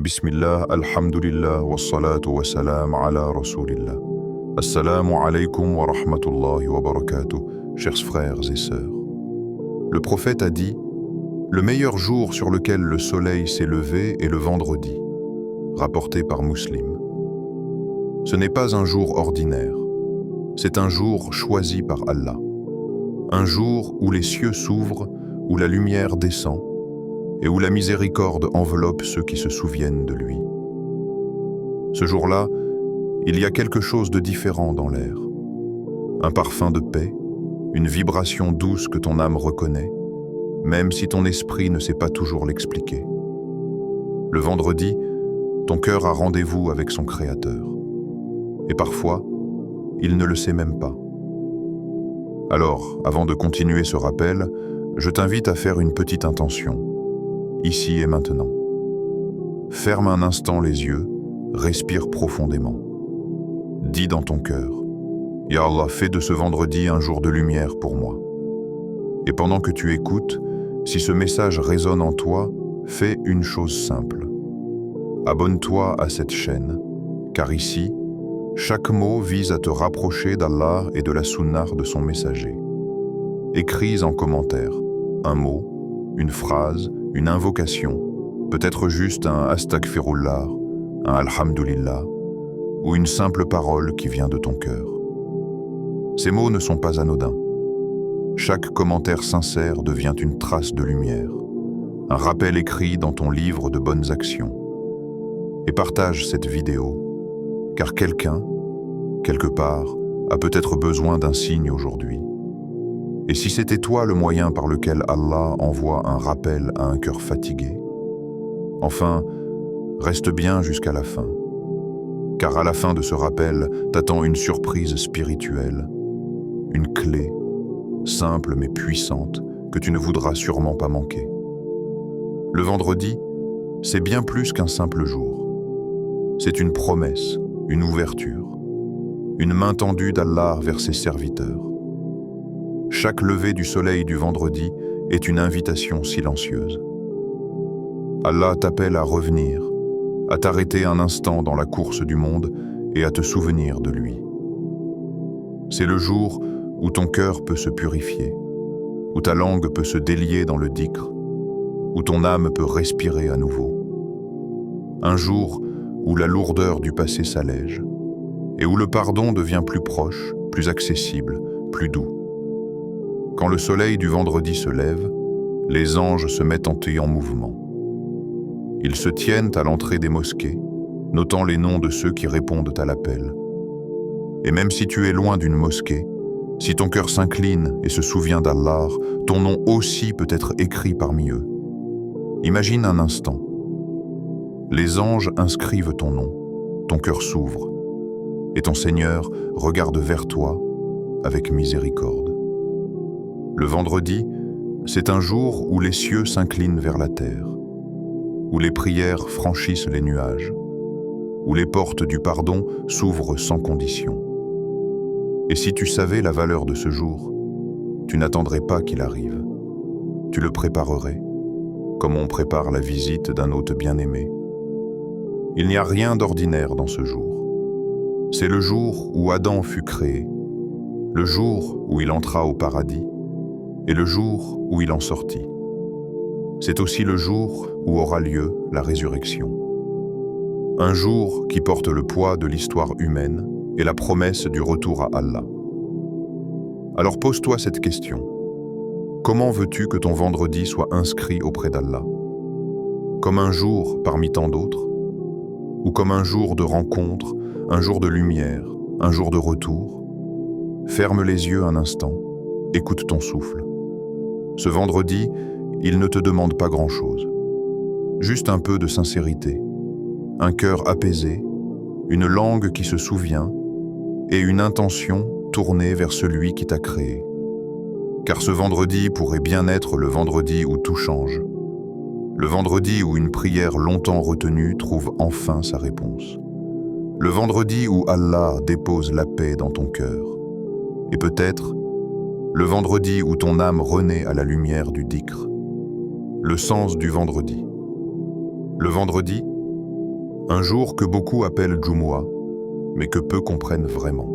Bismillah, alhamdulillah, wassalatu wassalam ala rasulillah. Assalamu alaikum wa rahmatullahi wa barakatuh, chers frères et sœurs. Le prophète a dit « Le meilleur jour sur lequel le soleil s'est levé est le vendredi », rapporté par Muslim. Ce n'est pas un jour ordinaire, c'est un jour choisi par Allah. Un jour où les cieux s'ouvrent, où la lumière descend, et où la miséricorde enveloppe ceux qui se souviennent de lui. Ce jour-là, il y a quelque chose de différent dans l'air. Un parfum de paix, une vibration douce que ton âme reconnaît, même si ton esprit ne sait pas toujours l'expliquer. Le vendredi, ton cœur a rendez-vous avec son Créateur. Et parfois, il ne le sait même pas. Alors, avant de continuer ce rappel, je t'invite à faire une petite intention. Ici et maintenant. Ferme un instant les yeux, respire profondément. Dis dans ton cœur, « Ya Allah, fais de ce vendredi un jour de lumière pour moi. » Et pendant que tu écoutes, si ce message résonne en toi, fais une chose simple. Abonne-toi à cette chaîne, car ici, chaque mot vise à te rapprocher d'Allah et de la sunnah de son messager. Écris en commentaire un mot, une phrase, une invocation, peut-être juste un astaghfirullah, un alhamdulillah, ou une simple parole qui vient de ton cœur. Ces mots ne sont pas anodins. Chaque commentaire sincère devient une trace de lumière, un rappel écrit dans ton livre de bonnes actions. Et partage cette vidéo, car quelqu'un, quelque part, a peut-être besoin d'un signe aujourd'hui. Et si c'était toi le moyen par lequel Allah envoie un rappel à un cœur fatigué? Enfin, reste bien jusqu'à la fin. Car à la fin de ce rappel t'attend une surprise spirituelle, une clé, simple mais puissante, que tu ne voudras sûrement pas manquer. Le vendredi, c'est bien plus qu'un simple jour. C'est une promesse, une ouverture, une main tendue d'Allah vers ses serviteurs. Chaque lever du soleil du vendredi est une invitation silencieuse. Allah t'appelle à revenir, à t'arrêter un instant dans la course du monde et à te souvenir de lui. C'est le jour où ton cœur peut se purifier, où ta langue peut se délier dans le dhikr, où ton âme peut respirer à nouveau. Un jour où la lourdeur du passé s'allège et où le pardon devient plus proche, plus accessible, plus doux. Quand le soleil du vendredi se lève, les anges se mettent en mouvement. Ils se tiennent à l'entrée des mosquées, notant les noms de ceux qui répondent à l'appel. Et même si tu es loin d'une mosquée, si ton cœur s'incline et se souvient d'Allah, ton nom aussi peut être écrit parmi eux. Imagine un instant. Les anges inscrivent ton nom, ton cœur s'ouvre, et ton Seigneur regarde vers toi avec miséricorde. Le vendredi, c'est un jour où les cieux s'inclinent vers la terre, où les prières franchissent les nuages, où les portes du pardon s'ouvrent sans condition. Et si tu savais la valeur de ce jour, tu n'attendrais pas qu'il arrive. Tu le préparerais, comme on prépare la visite d'un hôte bien-aimé. Il n'y a rien d'ordinaire dans ce jour. C'est le jour où Adam fut créé, le jour où il entra au paradis, et le jour où il en sortit. C'est aussi le jour où aura lieu la résurrection. Un jour qui porte le poids de l'histoire humaine et la promesse du retour à Allah. Alors pose-toi cette question. Comment veux-tu que ton vendredi soit inscrit auprès d'Allah? Comme un jour parmi tant d'autres? Ou comme un jour de rencontre, un jour de lumière, un jour de retour? Ferme les yeux un instant, écoute ton souffle. Ce vendredi, il ne te demande pas grand-chose. Juste un peu de sincérité, un cœur apaisé, une langue qui se souvient et une intention tournée vers celui qui t'a créé. Car ce vendredi pourrait bien être le vendredi où tout change. Le vendredi où une prière longtemps retenue trouve enfin sa réponse. Le vendredi où Allah dépose la paix dans ton cœur. Et peut-être le vendredi où ton âme renaît à la lumière du dhikr. Le sens du vendredi. Le vendredi, Un jour que beaucoup appellent Jumu'ah, mais que peu comprennent vraiment.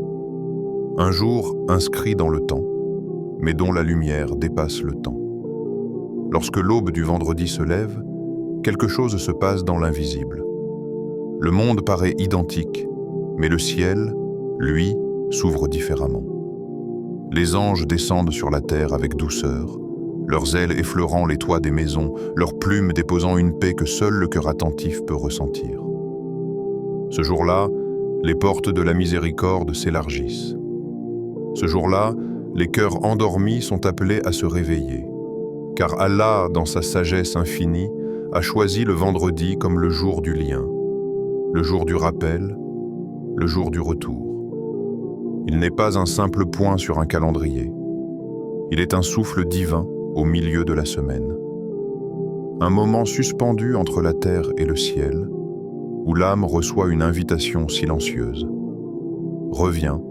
Un jour inscrit dans le temps, mais dont la lumière dépasse le temps. Lorsque l'aube du vendredi se lève, quelque chose se passe dans l'invisible. Le monde paraît identique, mais le ciel, lui, s'ouvre différemment. Les anges descendent sur la terre avec douceur, leurs ailes effleurant les toits des maisons, leurs plumes déposant une paix que seul le cœur attentif peut ressentir. Ce jour-là, les portes de la miséricorde s'élargissent. Ce jour-là, les cœurs endormis sont appelés à se réveiller, car Allah, dans sa sagesse infinie, a choisi le vendredi comme le jour du lien, le jour du rappel, le jour du retour. Il n'est pas un simple point sur un calendrier. Il est un souffle divin au milieu de la semaine. Un moment suspendu entre la terre et le ciel, où l'âme reçoit une invitation silencieuse. Reviens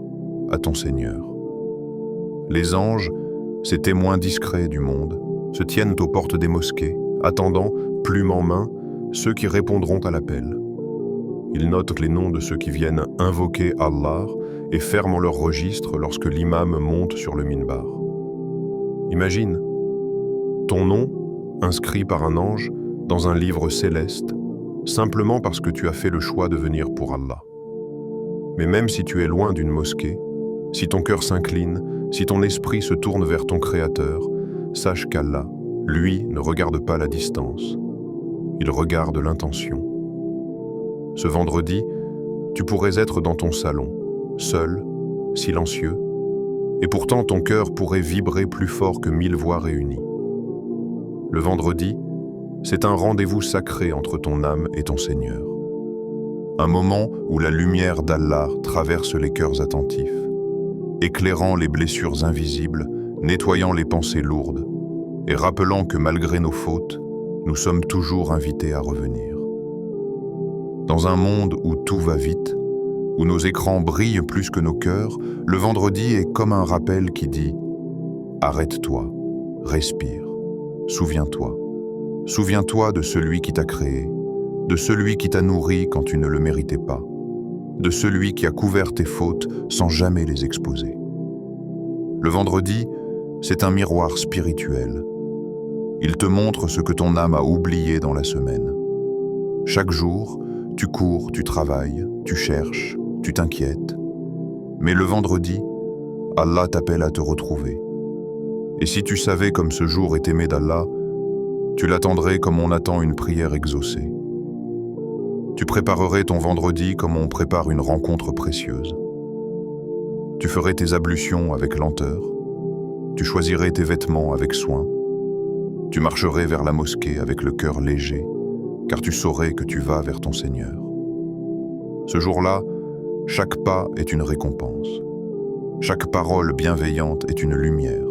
à ton Seigneur. Les anges, ces témoins discrets du monde, se tiennent aux portes des mosquées, attendant, plume en main, ceux qui répondront à l'appel. Ils notent les noms de ceux qui viennent invoquer Allah et ferment leur registre lorsque l'imam monte sur le minbar. Imagine, ton nom, inscrit par un ange dans un livre céleste, simplement parce que tu as fait le choix de venir pour Allah. Mais même si tu es loin d'une mosquée, si ton cœur s'incline, si ton esprit se tourne vers ton Créateur, sache qu'Allah, lui, ne regarde pas la distance. Il regarde l'intention. Ce vendredi, tu pourrais être dans ton salon, seul, silencieux, et pourtant ton cœur pourrait vibrer plus fort que 1000 voix réunies. Le vendredi, c'est un rendez-vous sacré entre ton âme et ton Seigneur. Un moment où la lumière d'Allah traverse les cœurs attentifs, éclairant les blessures invisibles, nettoyant les pensées lourdes, et rappelant que malgré nos fautes, nous sommes toujours invités à revenir. Dans un monde où tout va vite, où nos écrans brillent plus que nos cœurs, le vendredi est comme un rappel qui dit « Arrête-toi, respire, souviens-toi. Souviens-toi de celui qui t'a créé, de celui qui t'a nourri quand tu ne le méritais pas, de celui qui a couvert tes fautes sans jamais les exposer. » Le vendredi, c'est un miroir spirituel. Il te montre ce que ton âme a oublié dans la semaine. Chaque jour, tu cours, tu travailles, tu cherches, tu t'inquiètes. Mais le vendredi, Allah t'appelle à te retrouver. Et si tu savais comme ce jour est aimé d'Allah, tu l'attendrais comme on attend une prière exaucée. Tu préparerais ton vendredi comme on prépare une rencontre précieuse. Tu ferais tes ablutions avec lenteur. Tu choisirais tes vêtements avec soin. Tu marcherais vers la mosquée avec le cœur léger, car tu saurais que tu vas vers ton Seigneur. Ce jour-là, chaque pas est une récompense. Chaque parole bienveillante est une lumière.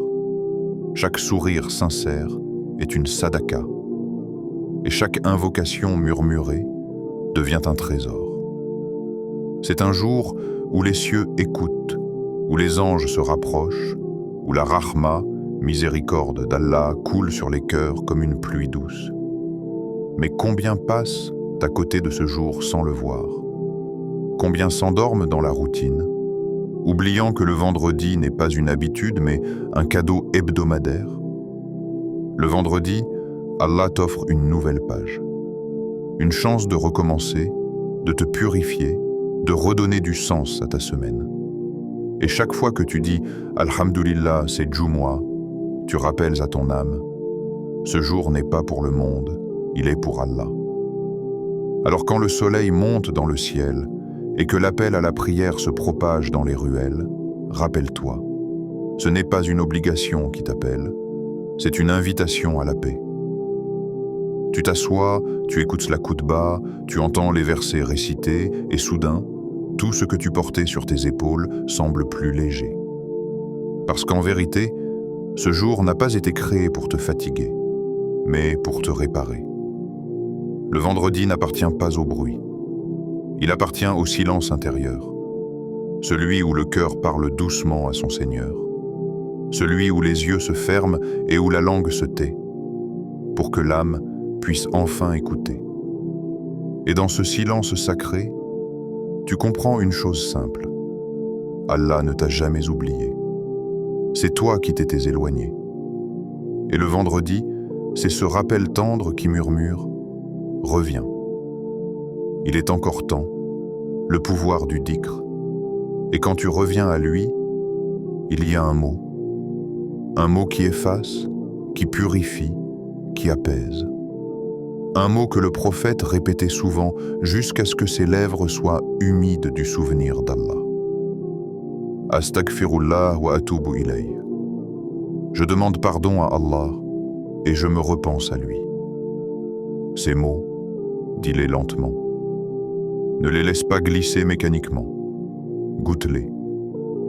Chaque sourire sincère est une sadaka. Et chaque invocation murmurée devient un trésor. C'est un jour où les cieux écoutent, où les anges se rapprochent, où la rahma, miséricorde d'Allah, coule sur les cœurs comme une pluie douce. Mais combien passent à côté de ce jour sans le voir? Combien s'endorment dans la routine, oubliant que le vendredi n'est pas une habitude mais un cadeau hebdomadaire? Le vendredi, Allah t'offre une nouvelle page. Une chance de recommencer, de te purifier, de redonner du sens à ta semaine. Et chaque fois que tu dis « Alhamdulillah, c'est Jumu'ah », tu rappelles à ton âme « Ce jour n'est pas pour le monde, il est pour Allah ». Alors quand le soleil monte dans le ciel et que l'appel à la prière se propage dans les ruelles, rappelle-toi, ce n'est pas une obligation qui t'appelle, c'est une invitation à la paix. Tu t'assois, tu écoutes la khoutba, tu entends les versets récités et soudain, tout ce que tu portais sur tes épaules semble plus léger. Parce qu'en vérité, ce jour n'a pas été créé pour te fatiguer, mais pour te réparer. Le vendredi n'appartient pas au bruit. Il appartient au silence intérieur. Celui où le cœur parle doucement à son Seigneur. Celui où les yeux se ferment et où la langue se tait, pour que l'âme puisse enfin écouter. Et dans ce silence sacré, tu comprends une chose simple. Allah ne t'a jamais oublié. C'est toi qui t'étais éloigné. Et le vendredi, c'est ce rappel tendre qui murmure « Reviens ». Il est encore temps, le pouvoir du dhikr. Et quand tu reviens à lui, il y a un mot qui efface, qui purifie, qui apaise. Un mot que le prophète répétait souvent jusqu'à ce que ses lèvres soient humides du souvenir d'Allah. Astaghfirullah wa atubu ilayh. Je demande pardon à Allah et je me repense à lui. Ces mots, dis-les lentement. Ne les laisse pas glisser mécaniquement. Goûte-les,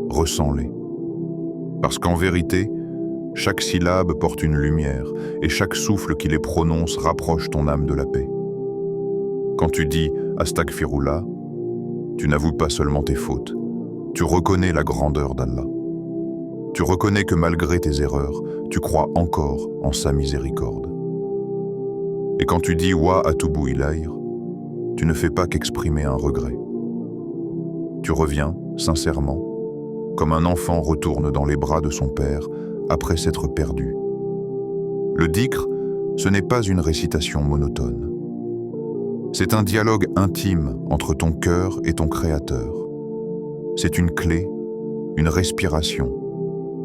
ressens-les. Parce qu'en vérité, chaque syllabe porte une lumière et chaque souffle qui les prononce rapproche ton âme de la paix. Quand tu dis « Astaghfirullah », tu n'avoues pas seulement tes fautes, tu reconnais la grandeur d'Allah. Tu reconnais que malgré tes erreurs, tu crois encore en sa miséricorde. Et quand tu dis « Wa atubu ilayh », tu ne fais pas qu'exprimer un regret. Tu reviens, sincèrement, comme un enfant retourne dans les bras de son père après s'être perdu. Le dhikr, ce n'est pas une récitation monotone. C'est un dialogue intime entre ton cœur et ton Créateur. C'est une clé, une respiration,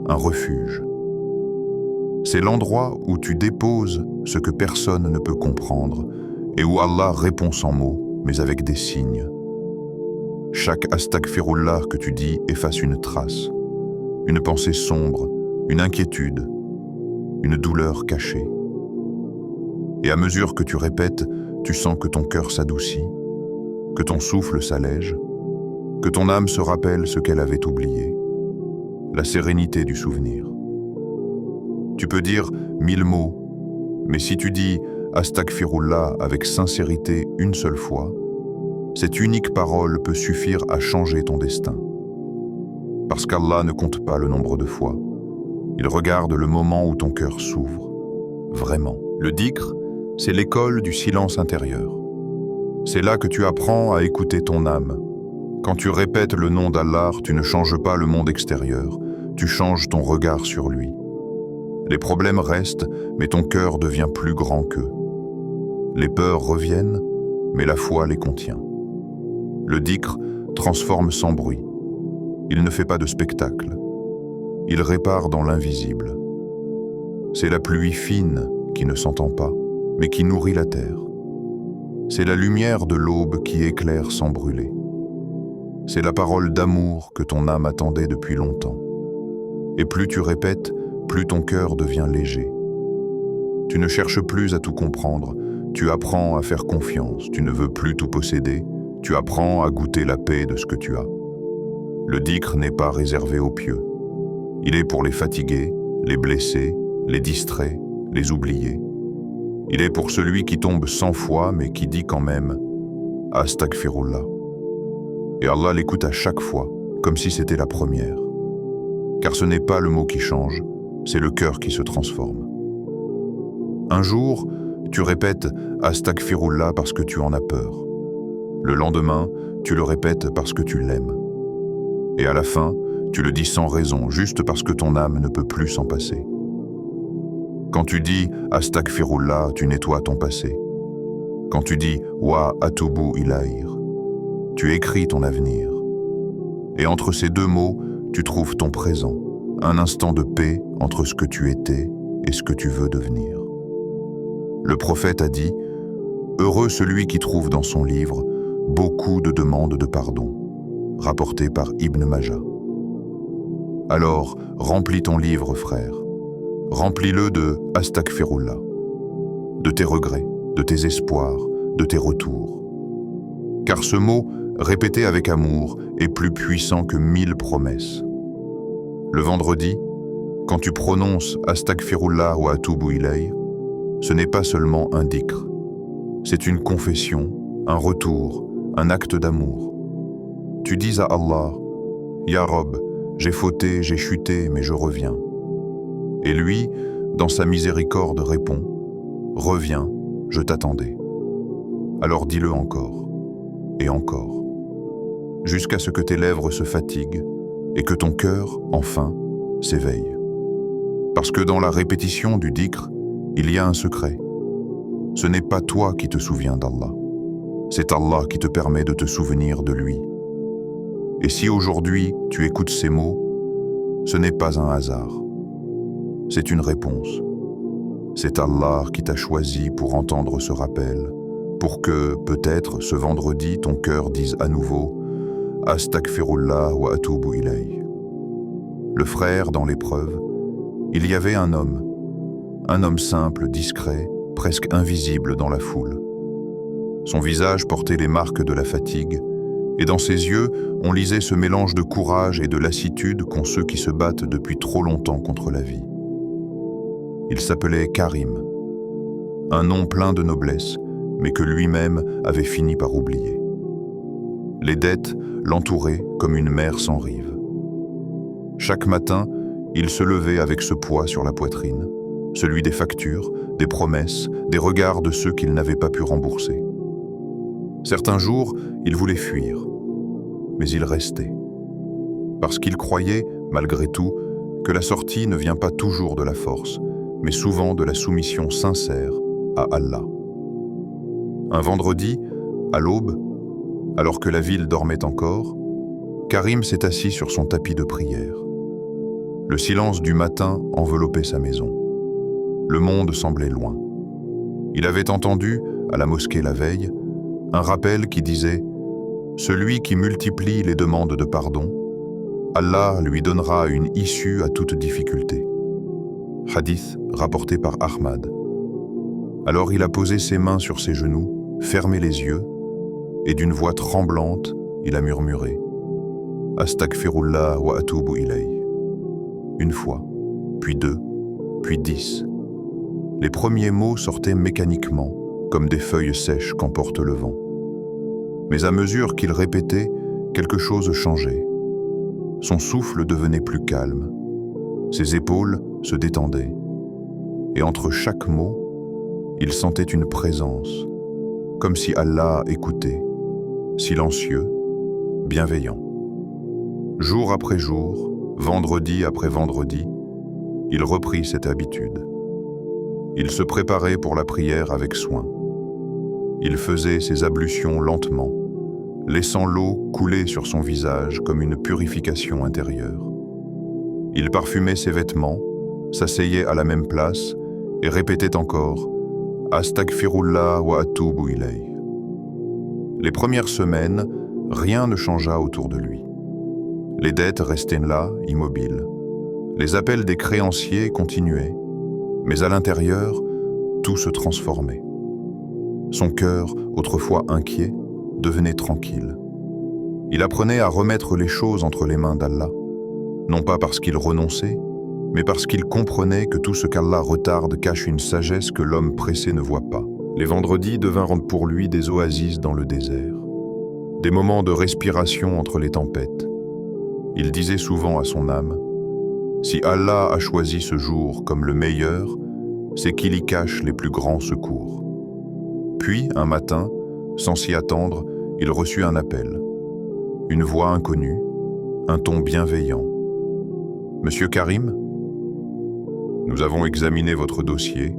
un refuge. C'est l'endroit où tu déposes ce que personne ne peut comprendre et où Allah répond sans mots, mais avec des signes. Chaque astaghfirullah que tu dis efface une trace, une pensée sombre, une inquiétude, une douleur cachée. Et à mesure que tu répètes, tu sens que ton cœur s'adoucit, que ton souffle s'allège, que ton âme se rappelle ce qu'elle avait oublié, la sérénité du souvenir. Tu peux dire 1000 mots, mais si tu dis astaghfirullah avec sincérité une seule fois, cette unique parole peut suffire à changer ton destin. Parce qu'Allah ne compte pas le nombre de fois. Il regarde le moment où ton cœur s'ouvre. Vraiment. Le dhikr, c'est l'école du silence intérieur. C'est là que tu apprends à écouter ton âme. Quand tu répètes le nom d'Allah, tu ne changes pas le monde extérieur, tu changes ton regard sur lui. Les problèmes restent, mais ton cœur devient plus grand qu'eux. Les peurs reviennent, mais la foi les contient. Le dhikr transforme sans bruit. Il ne fait pas de spectacle. Il répare dans l'invisible. C'est la pluie fine qui ne s'entend pas, mais qui nourrit la terre. C'est la lumière de l'aube qui éclaire sans brûler. C'est la parole d'amour que ton âme attendait depuis longtemps. Et plus tu répètes, plus ton cœur devient léger. Tu ne cherches plus à tout comprendre, tu apprends à faire confiance, tu ne veux plus tout posséder, tu apprends à goûter la paix de ce que tu as. Le dhikr n'est pas réservé aux pieux. Il est pour les fatigués, les blessés, les distraits, les oubliés. Il est pour celui qui tombe 100 fois mais qui dit quand même « Astaghfirullah ». Et Allah l'écoute à chaque fois, comme si c'était la première. Car ce n'est pas le mot qui change, c'est le cœur qui se transforme. Un jour, tu répètes « Astaghfirullah » parce que tu en as peur. Le lendemain, tu le répètes parce que tu l'aimes. Et à la fin, tu le dis sans raison, juste parce que ton âme ne peut plus s'en passer. Quand tu dis « Astaghfirullah », tu nettoies ton passé. Quand tu dis « Wa atubu ilayh », tu écris ton avenir. Et entre ces deux mots, tu trouves ton présent, un instant de paix entre ce que tu étais et ce que tu veux devenir. Le prophète a dit « Heureux celui qui trouve dans son livre beaucoup de demandes de pardon », rapporté par Ibn Majah. Alors, remplis ton livre, frère. Remplis-le de Astaghfirullah, de tes regrets, de tes espoirs, de tes retours. Car ce mot, répété avec amour, est plus puissant que 1000 promesses. Le vendredi, quand tu prononces Astaghfirullah wa atubu ilayh, ce n'est pas seulement un dhikr. C'est une confession, un retour, un acte d'amour. Tu dis à Allah, « Ya Rob, j'ai fauté, j'ai chuté, mais je reviens. » Et lui, dans sa miséricorde, répond, « Reviens, je t'attendais. » alors dis-le encore, et encore, jusqu'à ce que tes lèvres se fatiguent et que ton cœur, enfin, s'éveille. Parce que dans la répétition du dhikr, il y a un secret. Ce n'est pas toi qui te souviens d'Allah, c'est Allah qui te permet de te souvenir de lui. Et si aujourd'hui tu écoutes ces mots, ce n'est pas un hasard, c'est une réponse. C'est Allah qui t'a choisi pour entendre ce rappel, pour que, peut-être, ce vendredi, ton cœur dise à nouveau « Astaghfirullah wa atubu ilayh ». Le frère dans l'épreuve, il y avait un homme simple, discret, presque invisible dans la foule. Son visage portait les marques de la fatigue, et dans ses yeux, on lisait ce mélange de courage et de lassitude qu'ont ceux qui se battent depuis trop longtemps contre la vie. Il s'appelait Karim, un nom plein de noblesse, mais que lui-même avait fini par oublier. Les dettes l'entouraient comme une mer sans rive. Chaque matin, il se levait avec ce poids sur la poitrine, celui des factures, des promesses, des regards de ceux qu'il n'avait pas pu rembourser. Certains jours, il voulait fuir, mais il restait, parce qu'il croyait, malgré tout, que la sortie ne vient pas toujours de la force, mais souvent de la soumission sincère à Allah. Un vendredi, à l'aube, alors que la ville dormait encore, Karim s'est assis sur son tapis de prière. Le silence du matin enveloppait sa maison. Le monde semblait loin. Il avait entendu, à la mosquée la veille, un rappel qui disait « Celui qui multiplie les demandes de pardon, Allah lui donnera une issue à toute difficulté. » Hadith rapporté par Ahmad. Alors il a posé ses mains sur ses genoux, fermé les yeux, et d'une voix tremblante, il a murmuré « Astaghfirullah wa atubu ilayh » Une fois, puis deux, puis 10. Les premiers mots sortaient mécaniquement, comme des feuilles sèches qu'emporte le vent. Mais à mesure qu'il répétait, quelque chose changeait. Son souffle devenait plus calme, ses épaules se détendaient, et entre chaque mot, il sentait une présence, comme si Allah écoutait, silencieux, bienveillant. Jour après jour, vendredi après vendredi, il reprit cette habitude. Il se préparait pour la prière avec soin. Il faisait ses ablutions lentement, laissant l'eau couler sur son visage comme une purification intérieure. Il parfumait ses vêtements, s'asseyait à la même place et répétait encore « Astaghfirullah wa atubu ilayh ». Les premières semaines, rien ne changea autour de lui. Les dettes restaient là, immobiles. Les appels des créanciers continuaient, mais à l'intérieur, tout se transformait. Son cœur, autrefois inquiet, devenait tranquille. Il apprenait à remettre les choses entre les mains d'Allah, non pas parce qu'il renonçait, mais parce qu'il comprenait que tout ce qu'Allah retarde cache une sagesse que l'homme pressé ne voit pas. Les vendredis devinrent pour lui des oasis dans le désert, des moments de respiration entre les tempêtes. Il disait souvent à son âme « Si Allah a choisi ce jour comme le meilleur, c'est qu'il y cache les plus grands secours. » Puis, un matin, sans s'y attendre, il reçut un appel. Une voix inconnue, un ton bienveillant. « Monsieur Karim, nous avons examiné votre dossier,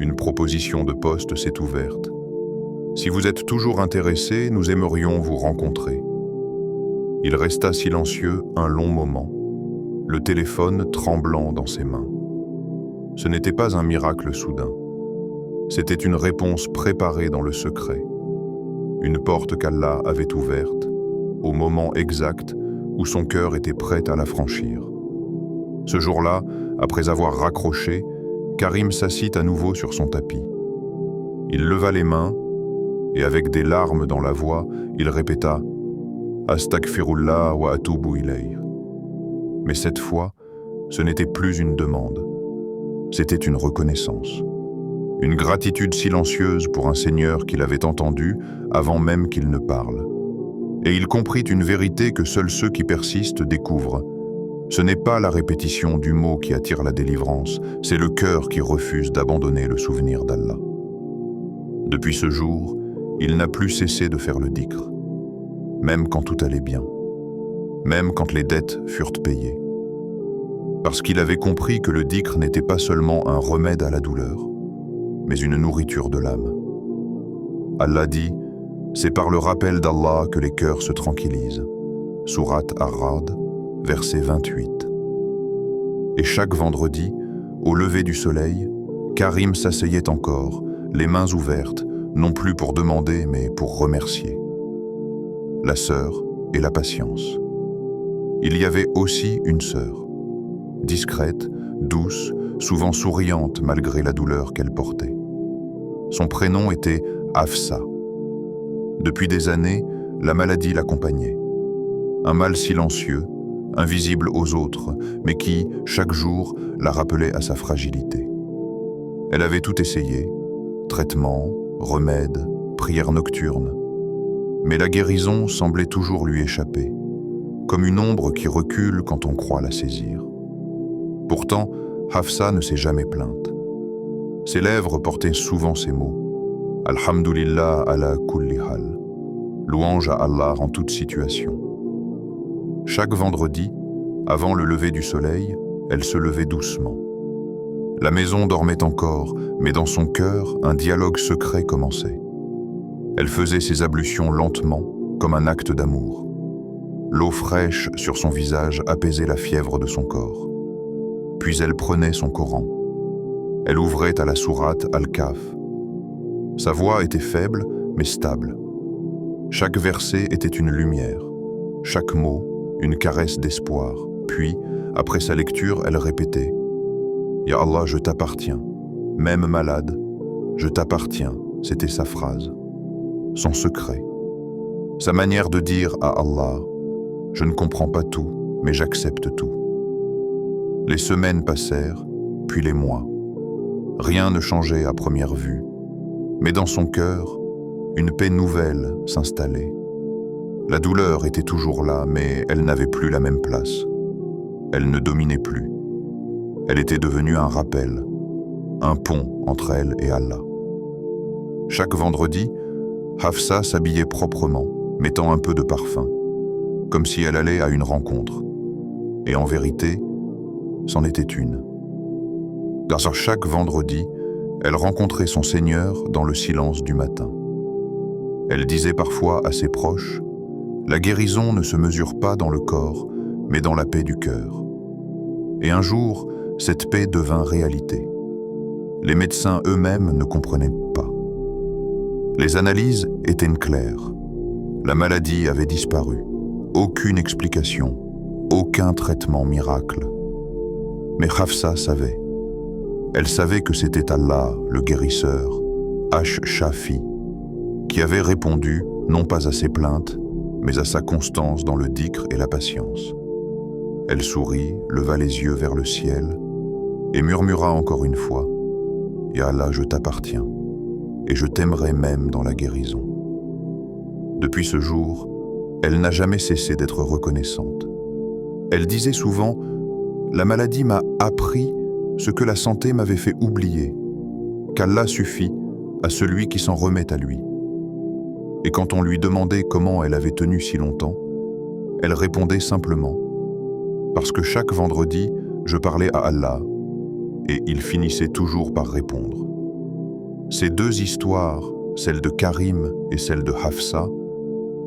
une proposition de poste s'est ouverte. Si vous êtes toujours intéressé, nous aimerions vous rencontrer. » Il resta silencieux un long moment, le téléphone tremblant dans ses mains. Ce n'était pas un miracle soudain. C'était une réponse préparée dans le secret. Une porte qu'Allah avait ouverte, au moment exact où son cœur était prêt à la franchir. Ce jour-là, après avoir raccroché, Karim s'assit à nouveau sur son tapis. Il leva les mains et avec des larmes dans la voix, il répéta « Astaghfirullah wa atubu ilayh ». Mais cette fois, ce n'était plus une demande. C'était une reconnaissance. Une gratitude silencieuse pour un Seigneur qu'il avait entendu avant même qu'il ne parle. Et il comprit une vérité que seuls ceux qui persistent découvrent. Ce n'est pas la répétition du mot qui attire la délivrance, c'est le cœur qui refuse d'abandonner le souvenir d'Allah. Depuis ce jour, il n'a plus cessé de faire le dhikr, même quand tout allait bien, même quand les dettes furent payées. Parce qu'il avait compris que le dhikr n'était pas seulement un remède à la douleur, mais une nourriture de l'âme. Allah dit, c'est par le rappel d'Allah que les cœurs se tranquillisent. Sourate Ar-Ra'd, verset 28. Et chaque vendredi, au lever du soleil, Karim s'asseyait encore, les mains ouvertes, non plus pour demander, mais pour remercier. La sœur et la patience. Il y avait aussi une sœur, discrète, douce, souvent souriante malgré la douleur qu'elle portait. Son prénom était Hafsa. Depuis des années, la maladie l'accompagnait. Un mal silencieux, invisible aux autres, mais qui, chaque jour, la rappelait à sa fragilité. Elle avait tout essayé, traitements, remèdes, prières nocturnes. Mais la guérison semblait toujours lui échapper, comme une ombre qui recule quand on croit la saisir. Pourtant, Hafsa ne s'est jamais plainte. Ses lèvres portaient souvent ces mots. Alhamdulillah ala kulli hal. Louange à Allah en toute situation. Chaque vendredi, avant le lever du soleil, elle se levait doucement. La maison dormait encore, mais dans son cœur, un dialogue secret commençait. Elle faisait ses ablutions lentement, comme un acte d'amour. L'eau fraîche sur son visage apaisait la fièvre de son corps. Puis elle prenait son Coran. Elle ouvrait à la sourate Al-Kahf. Sa voix était faible, mais stable. Chaque verset était une lumière, chaque mot, une caresse d'espoir. Puis, après sa lecture, elle répétait « Ya Allah, je t'appartiens, même malade, je t'appartiens », c'était sa phrase, son secret. Sa manière de dire à Allah « Je ne comprends pas tout, mais j'accepte tout ». Les semaines passèrent, puis les mois. Rien ne changeait à première vue, mais dans son cœur, une paix nouvelle s'installait. La douleur était toujours là, mais elle n'avait plus la même place. Elle ne dominait plus. Elle était devenue un rappel, un pont entre elle et Allah. Chaque vendredi, Hafsa s'habillait proprement, mettant un peu de parfum, comme si elle allait à une rencontre. Et en vérité, c'en était une. Car chaque vendredi, elle rencontrait son Seigneur dans le silence du matin. Elle disait parfois à ses proches, « La guérison ne se mesure pas dans le corps, mais dans la paix du cœur. » Et un jour, cette paix devint réalité. Les médecins eux-mêmes ne comprenaient pas. Les analyses étaient claires. La maladie avait disparu. Aucune explication, aucun traitement miracle. Mais Hafsa savait. Elle savait que c'était Allah, le guérisseur, Ash-Shafi, qui avait répondu non pas à ses plaintes, mais à sa constance dans le dhikr et la patience. Elle sourit, leva les yeux vers le ciel et murmura encore une fois « Ya Allah, je t'appartiens et je t'aimerai même dans la guérison. » Depuis ce jour, elle n'a jamais cessé d'être reconnaissante. Elle disait souvent « La maladie m'a appris ce que la santé m'avait fait oublier, qu'Allah suffit à celui qui s'en remet à lui. » Et quand on lui demandait comment elle avait tenu si longtemps, elle répondait simplement « Parce que chaque vendredi, je parlais à Allah, et il finissait toujours par répondre. » Ces deux histoires, celle de Karim et celle de Hafsa,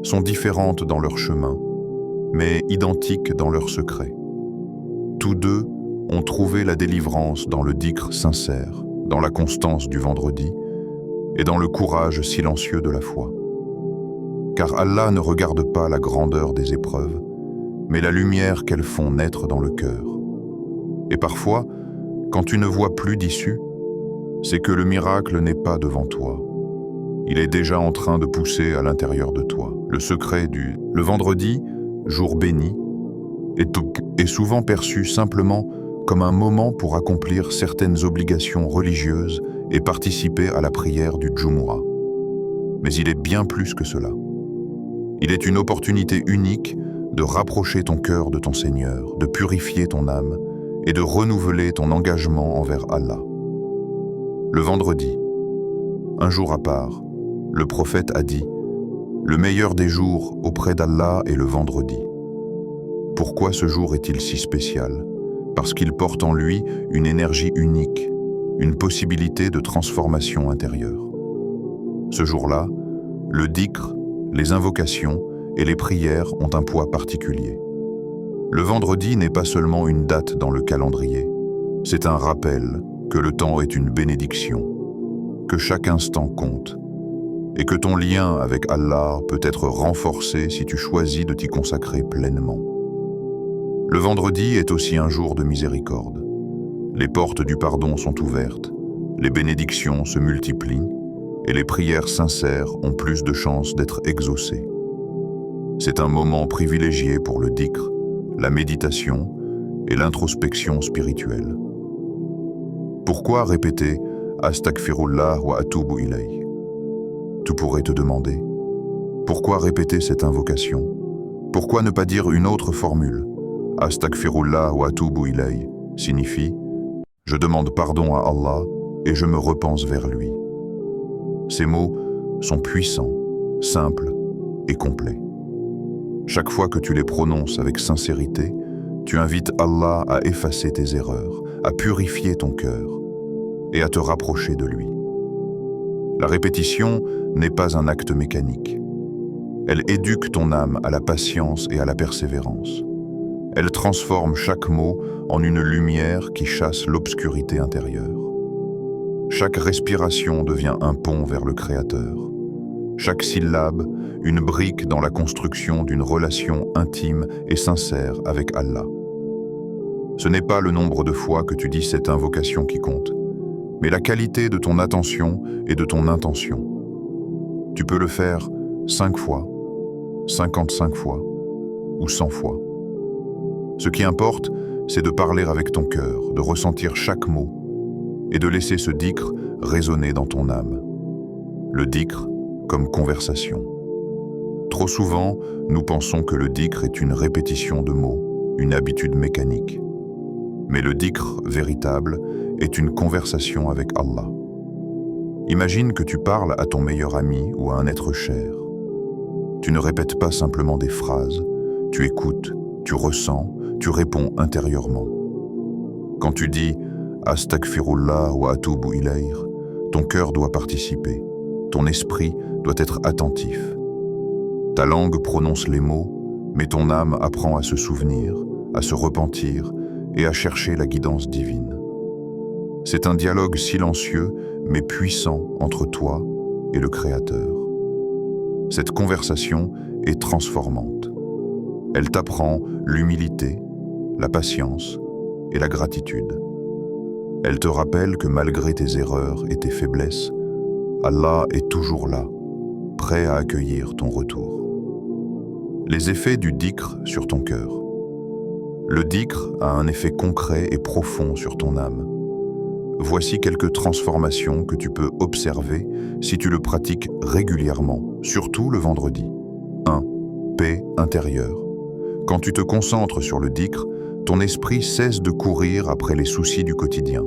sont différentes dans leur chemin, mais identiques dans leur secret. Tous deux ont trouvé la délivrance dans le dhikr sincère, dans la constance du vendredi et dans le courage silencieux de la foi. Car Allah ne regarde pas la grandeur des épreuves, mais la lumière qu'elles font naître dans le cœur. Et parfois, quand tu ne vois plus d'issue, c'est que le miracle n'est pas devant toi. Il est déjà en train de pousser à l'intérieur de toi. Le secret le vendredi, jour béni, est souvent perçu simplement comme un moment pour accomplir certaines obligations religieuses et participer à la prière du Jumu'ah. Mais il est bien plus que cela. Il est une opportunité unique de rapprocher ton cœur de ton Seigneur, de purifier ton âme et de renouveler ton engagement envers Allah. Le vendredi, un jour à part, Le prophète a dit: le meilleur des jours auprès d'Allah est le vendredi. Pourquoi ce jour est-il si spécial? Parce qu'il porte en lui une énergie unique, une possibilité de transformation intérieure. Ce jour-là, le dhikr, les invocations et les prières ont un poids particulier. Le vendredi n'est pas seulement une date dans le calendrier, c'est un rappel que le temps est une bénédiction, que chaque instant compte, et que ton lien avec Allah peut être renforcé si tu choisis de t'y consacrer pleinement. Le vendredi est aussi un jour de miséricorde. Les portes du pardon sont ouvertes, les bénédictions se multiplient et les prières sincères ont plus de chances d'être exaucées. C'est un moment privilégié pour le dhikr, la méditation et l'introspection spirituelle. Pourquoi répéter « Astaghfirullah wa atubu ilayh » ? Tu pourrais te demander, pourquoi répéter cette invocation? Pourquoi ne pas dire une autre formule? Astaghfirullah wa atubu ilayh signifie « Je demande pardon à Allah et je me repense vers lui ». Ces mots sont puissants, simples et complets. Chaque fois que tu les prononces avec sincérité, tu invites Allah à effacer tes erreurs, à purifier ton cœur et à te rapprocher de lui. La répétition n'est pas un acte mécanique. Elle éduque ton âme à la patience et à la persévérance. Elle transforme chaque mot en une lumière qui chasse l'obscurité intérieure. Chaque respiration devient un pont vers le Créateur. Chaque syllabe, une brique dans la construction d'une relation intime et sincère avec Allah. Ce n'est pas le nombre de fois que tu dis cette invocation qui compte, mais la qualité de ton attention et de ton intention. Tu peux le faire 5 fois, 55 fois ou 100 fois. Ce qui importe, c'est de parler avec ton cœur, de ressentir chaque mot et de laisser ce dhikr résonner dans ton âme. Le dhikr comme conversation. Trop souvent, nous pensons que le dhikr est une répétition de mots, une habitude mécanique. Mais le dhikr véritable est une conversation avec Allah. Imagine que tu parles à ton meilleur ami ou à un être cher. Tu ne répètes pas simplement des phrases, tu écoutes, tu ressens, tu réponds intérieurement. Quand tu dis « Astaghfirullah wa atubu ilayh », ton cœur doit participer, ton esprit doit être attentif. Ta langue prononce les mots, mais ton âme apprend à se souvenir, à se repentir et à chercher la guidance divine. C'est un dialogue silencieux mais puissant entre toi et le Créateur. Cette conversation est transformante. Elle t'apprend l'humilité, la patience et la gratitude. Elle te rappelle que malgré tes erreurs et tes faiblesses, Allah est toujours là, prêt à accueillir ton retour. Les effets du dhikr sur ton cœur. Le dhikr a un effet concret et profond sur ton âme. Voici quelques transformations que tu peux observer si tu le pratiques régulièrement, surtout le vendredi. 1. Paix intérieure. Quand tu te concentres sur le dhikr, ton esprit cesse de courir après les soucis du quotidien.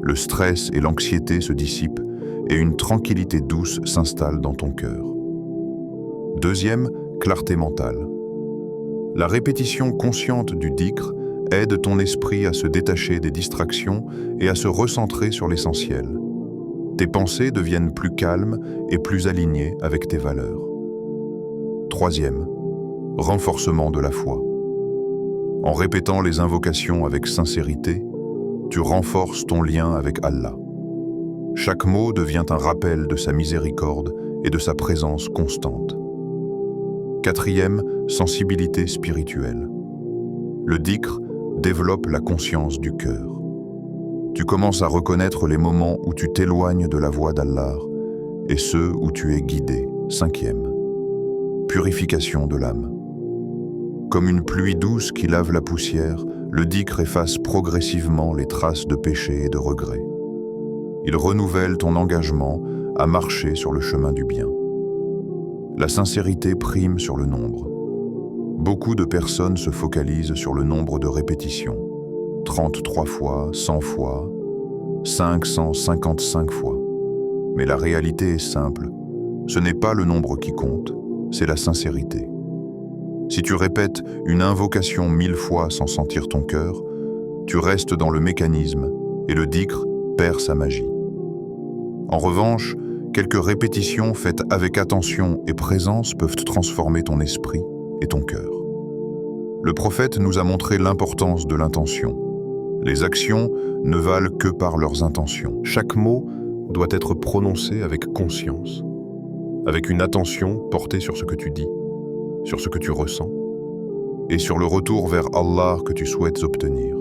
Le stress et l'anxiété se dissipent et une tranquillité douce s'installe dans ton cœur. 2. Clarté mentale. La répétition consciente du dhikr aide ton esprit à se détacher des distractions et à se recentrer sur l'essentiel. Tes pensées deviennent plus calmes et plus alignées avec tes valeurs. 3. Renforcement de la foi. En répétant les invocations avec sincérité, tu renforces ton lien avec Allah. Chaque mot devient un rappel de sa miséricorde et de sa présence constante. 4. Sensibilité spirituelle. Le dhikr développe la conscience du cœur. Tu commences à reconnaître les moments où tu t'éloignes de la voie d'Allah et ceux où tu es guidé. 5. Purification de l'âme. Comme une pluie douce qui lave la poussière, le dhikr efface progressivement les traces de péché et de regret. Il renouvelle ton engagement à marcher sur le chemin du bien. La sincérité prime sur le nombre. Beaucoup de personnes se focalisent sur le nombre de répétitions, 33 fois, 100 fois, 555 fois. Mais la réalité est simple, Ce n'est pas le nombre qui compte, c'est la sincérité. Si tu répètes une invocation 1000 fois sans sentir ton cœur, tu restes dans le mécanisme et le dhikr perd sa magie. En revanche, quelques répétitions faites avec attention et présence peuvent transformer ton esprit et ton cœur. Le prophète nous a montré l'importance de l'intention. Les actions ne valent que par leurs intentions. Chaque mot doit être prononcé avec conscience, avec une attention portée sur ce que tu dis, sur ce que tu ressens, et sur le retour vers Allah que tu souhaites obtenir.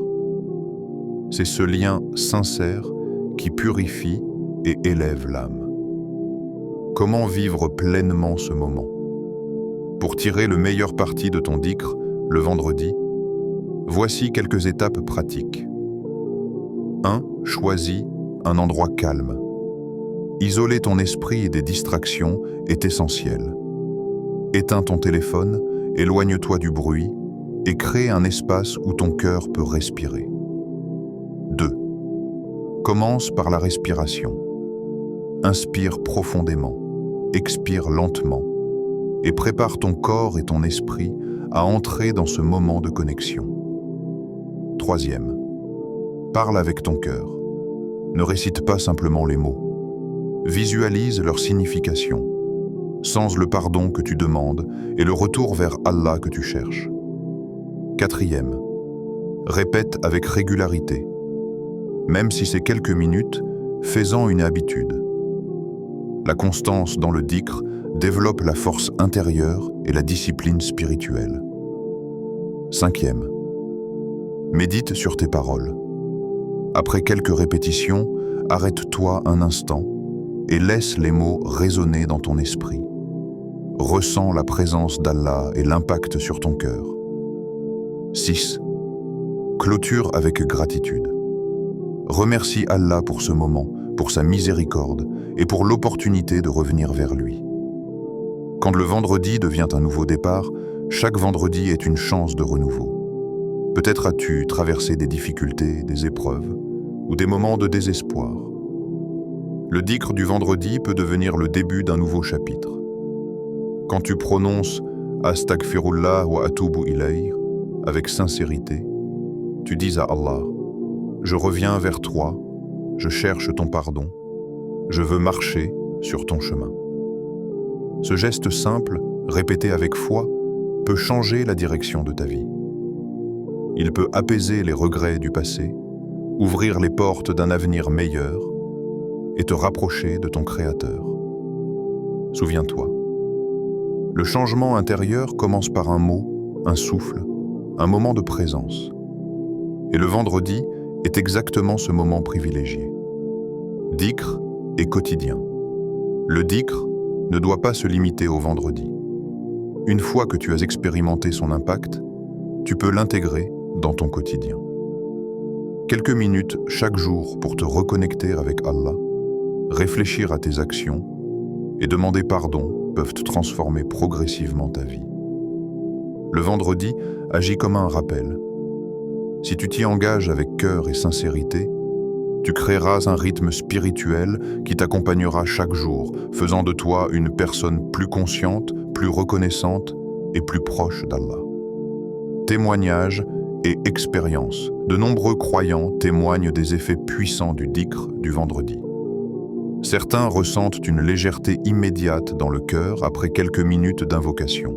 C'est ce lien sincère qui purifie et élève l'âme. Comment vivre pleinement ce moment? Pour tirer le meilleur parti de ton dhikr, le vendredi, voici quelques étapes pratiques. 1. Choisis un endroit calme. Isoler ton esprit des distractions est essentiel. Éteins ton téléphone, éloigne-toi du bruit et crée un espace où ton cœur peut respirer. 2. Commence par la respiration. Inspire profondément, expire lentement et prépare ton corps et ton esprit à entrer dans ce moment de connexion. 3. Parle avec ton cœur. Ne récite pas simplement les mots. Visualise leur signification. Sens le pardon que tu demandes et le retour vers Allah que tu cherches. 4. Répète avec régularité. Même si c'est quelques minutes, fais-en une habitude. La constance dans le dhikr développe la force intérieure et la discipline spirituelle. 5. Médite sur tes paroles. Après quelques répétitions, arrête-toi un instant et laisse les mots résonner dans ton esprit. Ressens la présence d'Allah et l'impact sur ton cœur. 6. Clôture avec gratitude. Remercie Allah pour ce moment, pour sa miséricorde et pour l'opportunité de revenir vers lui. Quand le vendredi devient un nouveau départ, chaque vendredi est une chance de renouveau. Peut-être as-tu traversé des difficultés, des épreuves ou des moments de désespoir. Le dhikr du vendredi peut devenir le début d'un nouveau chapitre. Quand tu prononces « Astaghfirullah wa atubu ilayh » avec sincérité, tu dis à Allah « Je reviens vers toi, je cherche ton pardon, je veux marcher sur ton chemin ». Ce geste simple, répété avec foi, peut changer la direction de ta vie. Il peut apaiser les regrets du passé, ouvrir les portes d'un avenir meilleur et te rapprocher de ton Créateur. Souviens-toi, le changement intérieur commence par un mot, un souffle, un moment de présence. Et le vendredi est exactement ce moment privilégié. Dhikr est quotidien. Le dhikr ne doit pas se limiter au vendredi. Une fois que tu as expérimenté son impact, tu peux l'intégrer dans ton quotidien. Quelques minutes chaque jour pour te reconnecter avec Allah, réfléchir à tes actions et demander pardon peuvent transformer progressivement ta vie. Le vendredi agit comme un rappel. Si tu t'y engages avec cœur et sincérité, tu créeras un rythme spirituel qui t'accompagnera chaque jour, faisant de toi une personne plus consciente, plus reconnaissante et plus proche d'Allah. Témoignages et expériences. De nombreux croyants témoignent des effets puissants du dhikr du vendredi. Certains ressentent une légèreté immédiate dans le cœur après quelques minutes d'invocation.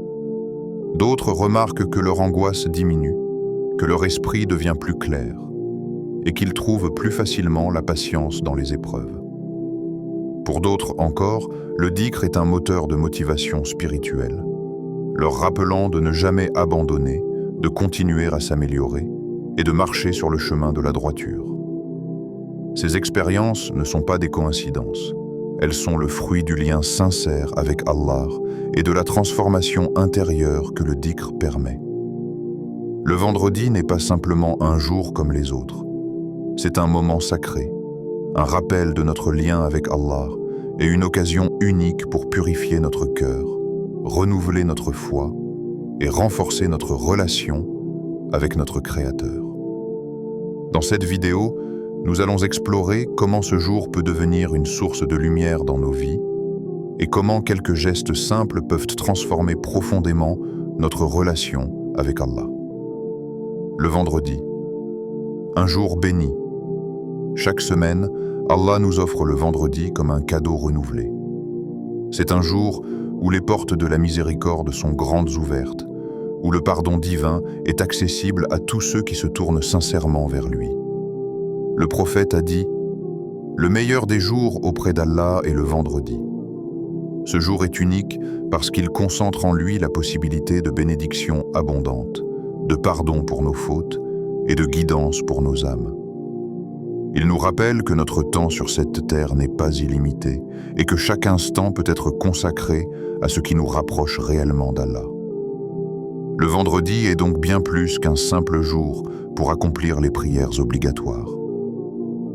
D'autres remarquent que leur angoisse diminue, que leur esprit devient plus clair et qu'ils trouvent plus facilement la patience dans les épreuves. Pour d'autres encore, le dhikr est un moteur de motivation spirituelle, leur rappelant de ne jamais abandonner, de continuer à s'améliorer et de marcher sur le chemin de la droiture. Ces expériences ne sont pas des coïncidences. Elles sont le fruit du lien sincère avec Allah et de la transformation intérieure que le dhikr permet. Le vendredi n'est pas simplement un jour comme les autres. C'est un moment sacré, un rappel de notre lien avec Allah et une occasion unique pour purifier notre cœur, renouveler notre foi et renforcer notre relation avec notre Créateur. Dans cette vidéo, nous allons explorer comment ce jour peut devenir une source de lumière dans nos vies et comment quelques gestes simples peuvent transformer profondément notre relation avec Allah. Le vendredi, un jour béni. Chaque semaine, Allah nous offre le vendredi comme un cadeau renouvelé. C'est un jour où les portes de la miséricorde sont grandes ouvertes, où le pardon divin est accessible à tous ceux qui se tournent sincèrement vers lui. Le prophète a dit « Le meilleur des jours auprès d'Allah est le vendredi ». Ce jour est unique parce qu'il concentre en lui la possibilité de bénédictions abondantes, de pardon pour nos fautes et de guidance pour nos âmes. Il nous rappelle que notre temps sur cette terre n'est pas illimité et que chaque instant peut être consacré à ce qui nous rapproche réellement d'Allah. Le vendredi est donc bien plus qu'un simple jour pour accomplir les prières obligatoires.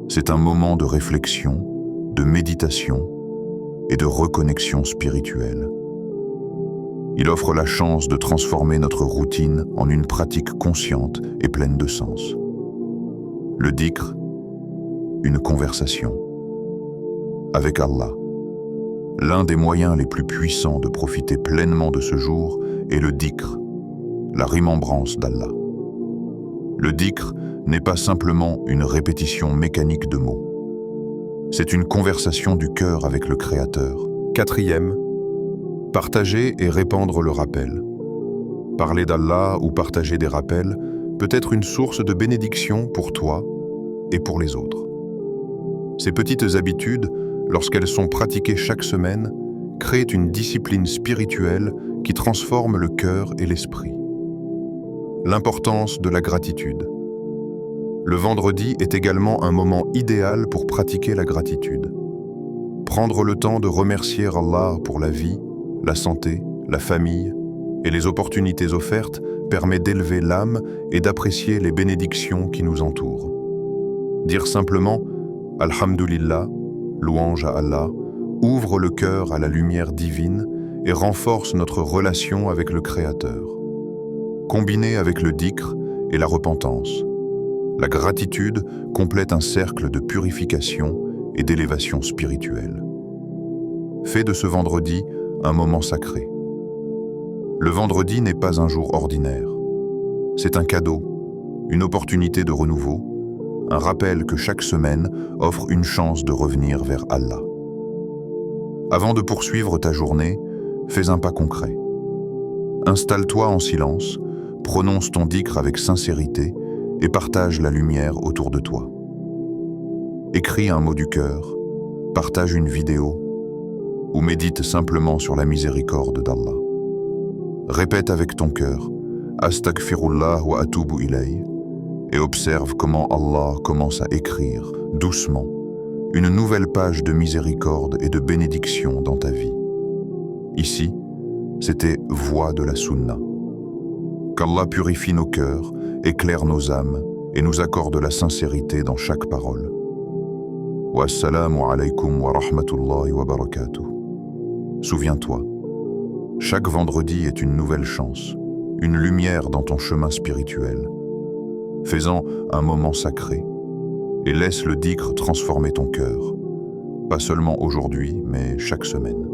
C'est un moment de réflexion, de méditation et de reconnexion spirituelle. Il offre la chance de transformer notre routine en une pratique consciente et pleine de sens. Le dhikr, une conversation avec Allah. L'un des moyens les plus puissants de profiter pleinement de ce jour est le dhikr, la remembrance d'Allah. Le dhikr n'est pas simplement une répétition mécanique de mots. C'est une conversation du cœur avec le Créateur. Quatrième, partager et répandre le rappel. Parler d'Allah ou partager des rappels peut être une source de bénédiction pour toi et pour les autres. Ces petites habitudes, lorsqu'elles sont pratiquées chaque semaine, créent une discipline spirituelle qui transforme le cœur et l'esprit. L'importance de la gratitude. Le vendredi est également un moment idéal pour pratiquer la gratitude. Prendre le temps de remercier Allah pour la vie, la santé, la famille et les opportunités offertes permet d'élever l'âme et d'apprécier les bénédictions qui nous entourent. Dire simplement « Alhamdulillah », louange à Allah, ouvre le cœur à la lumière divine et renforce notre relation avec le Créateur. Combiné avec le dhikr et la repentance, la gratitude complète un cercle de purification et d'élévation spirituelle. Fais de ce vendredi un moment sacré. Le vendredi n'est pas un jour ordinaire. C'est un cadeau, une opportunité de renouveau, un rappel que chaque semaine offre une chance de revenir vers Allah. Avant de poursuivre ta journée, fais un pas concret. Installe-toi en silence, prononce ton dhikr avec sincérité et partage la lumière autour de toi. Écris un mot du cœur, partage une vidéo ou médite simplement sur la miséricorde d'Allah. Répète avec ton cœur « Astaghfirullah wa atubu ilayh » et observe comment Allah commence à écrire, doucement, une nouvelle page de miséricorde et de bénédiction dans ta vie. Ici, c'était Voix de la Sunna. Qu'Allah purifie nos cœurs, éclaire nos âmes et nous accorde la sincérité dans chaque parole. Wassalamu alaykum wa rahmatullahi wa barakatuh. Souviens-toi, chaque vendredi est une nouvelle chance, une lumière dans ton chemin spirituel. Fais-en un moment sacré et laisse le dhikr transformer ton cœur, pas seulement aujourd'hui, mais chaque semaine.